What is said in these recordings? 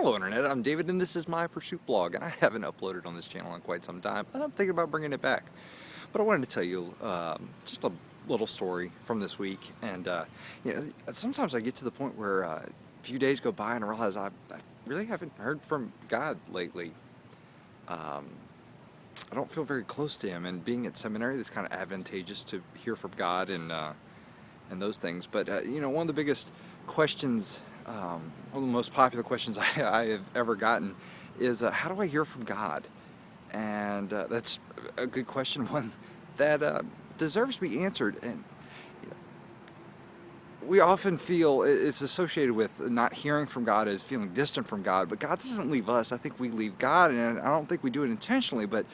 Hello Internet, I'm David and this is my Pursuit blog, and I haven't uploaded on this channel in quite some time, and I'm thinking about bringing it back. But I wanted to tell you just a little story from this week, and sometimes I get to the point where a few days go by and I realize I really haven't heard from God lately. I don't feel very close to Him, and being at seminary, it's kind of advantageous to hear from God and those things. But one of the biggest questions, one of the most popular questions I have ever gotten is, how do I hear from God? And that's a good question, one that deserves to be answered. And we often feel it's associated with not hearing from God as feeling distant from God, but God doesn't leave us. I think we leave God, and I don't think we do it intentionally, but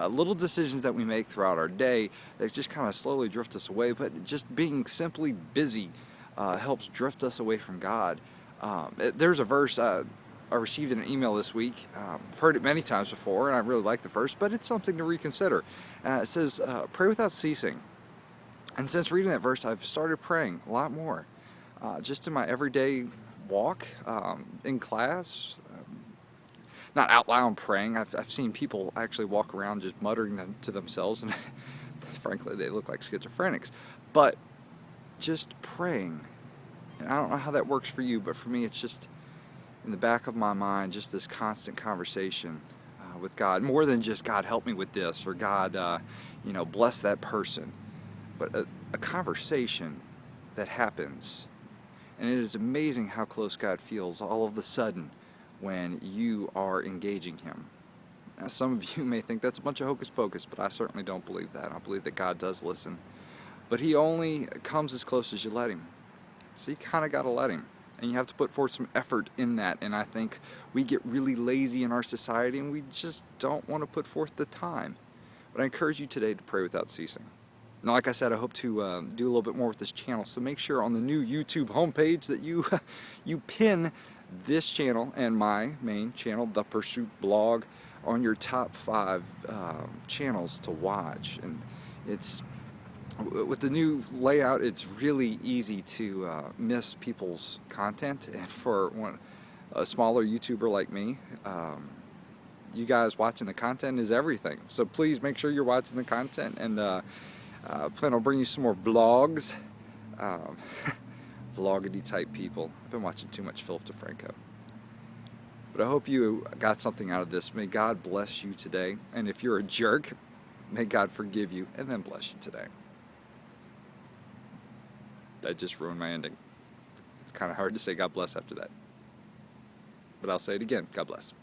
little decisions that we make throughout our day that just kind of slowly drift us away. But just being simply busy helps drift us away from God. There's a verse I received in an email this week. I've heard it many times before, and I really like the verse, but it's something to reconsider. It says, pray without ceasing. And since reading that verse, I've started praying a lot more. Just in my everyday walk, in class, not out loud praying. I've seen people actually walk around just muttering them to themselves, and frankly, they look like schizophrenics. But just praying. And I don't know how that works for you, but for me, it's just in the back of my mind, just this constant conversation with God. More than just, God, help me with this, or God, bless that person. But a conversation that happens. And it is amazing how close God feels all of a sudden when you are engaging Him. Now, some of you may think that's a bunch of hocus pocus, but I certainly don't believe that. I believe that God does listen. But He only comes as close as you let Him. So you kind of got to let Him. And you have to put forth some effort in that. And I think we get really lazy in our society, and we just don't want to put forth the time. But I encourage you today to pray without ceasing. Now, like I said, I hope to do a little bit more with this channel, so make sure on the new YouTube homepage that you pin this channel and my main channel, The Pursuit Blog, on your top 5 channels to watch. And it's with the new layout, it's really easy to miss people's content, and for a smaller YouTuber like me, you guys watching the content is everything. So please make sure you're watching the content, and plan on bringing you some more vlogs. Vloggedy type people. I've been watching too much Philip DeFranco. But I hope you got something out of this. May God bless you today. And if you're a jerk, may God forgive you and then bless you today. That just ruined my ending. It's kind of hard to say God bless after that. But I'll say it again. God bless.